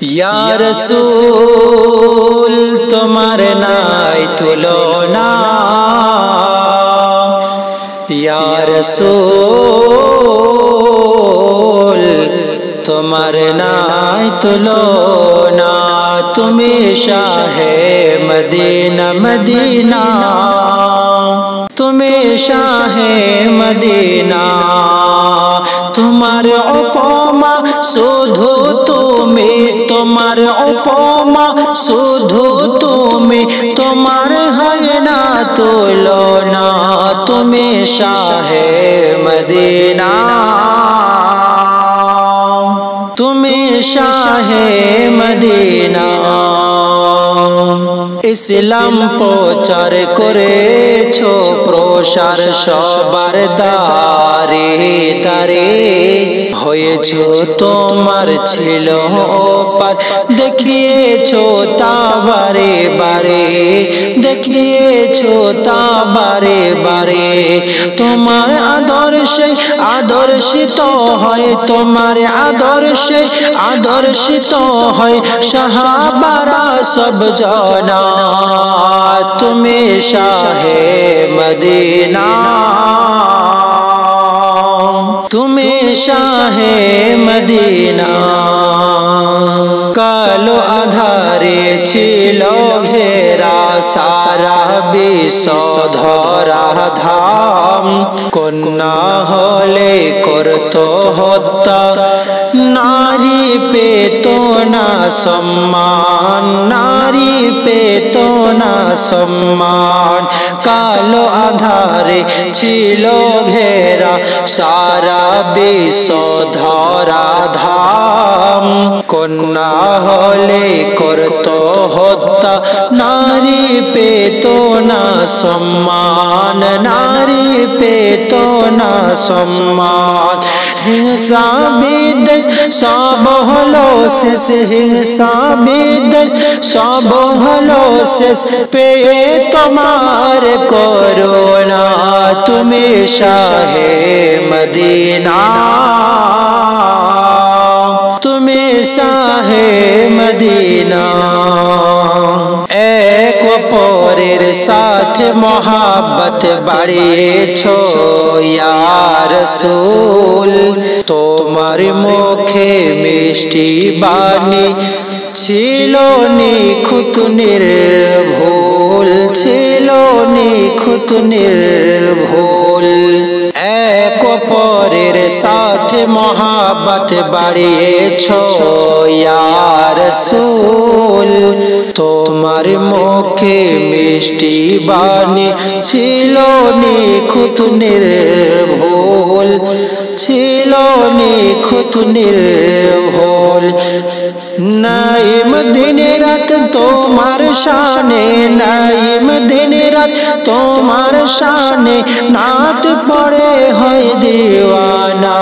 या रसूल तुम्हार नाई तुलना, या रसूल तुम्हार नाई तुलना। तुम्हें शाहे मदीना मदीना, तुम्हें शाहे मदीना। तुम्हार उपमा शुधु तुम्हें, तुम्हार उपमा शुधु तुम्हें, तुम्हार है ना तुलना। तुम्हें शाहे मदीना, तुम्हें शाहे मदीना। इस्लाम प्रचार करेছো প্রসার সবার দারে দারে, হয়েছো তোমার ছিল পার, দেখিয়েছো তা বারে বারে, দেখিয়েছো তা বারে বারে। তোমার আদর্শে আদর্শিত হয়, তোমার আদর্শে আদর্শিত হয় সাহাবারা সব জানা। তুমি শাহে মদিনা, তুমি শাহে মদিনা। কালো আধারে ছিল ঘেরা সারা বিশ্ব ধরা ধাম, কন্যা হলে করতো হত্যা, নারী পেত না সম্মান, নারী পেত না সম্মান। কালো আধারে ছিল ঘেরা সারা বিশ্ব ধরা ধাম, কন্যা হলে করতো হত্যা, নারী পেত না সম্মান, নারী পেত না সম্মান। হিংসা বিদ্বেষ সব হলো শেষ, হিংসা বিদ্বেষ সব হলো শেষ, পেয়ে তোমার করুণা। তুমি শাহে মদিনা, তুমি শাহে মদিনা। এক অপরের সাথে মহাব্বত বাড়িয়েছো ইয়া রাসূল, তোমার মুখে মিষ্টি বাণী ছিল নিখুঁত নির্ভুল, ছিল নিখুঁত নির্ভুল। এক অপরের সাথে মহাব্বত বাড়িয়েছো ইয়া রাসূল, তোমার মুখে মিষ্টি বাণী ছিল নিখুঁত নির্ভুল, ছিল নিখুঁত নির্ভুল। নাইম দিন রাত তোমার শানে, নাইম দিন রাত তোমার শানে, নাত পড়ে হয় দিওয়ানা।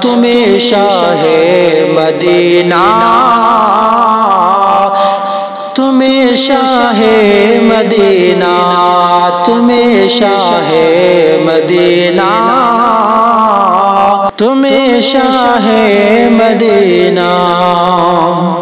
তুমি শাহে মদিনা, তুমি শাহে মদিনা, তুমি শাহে মদিনা, তুমি শাহে মদিনা।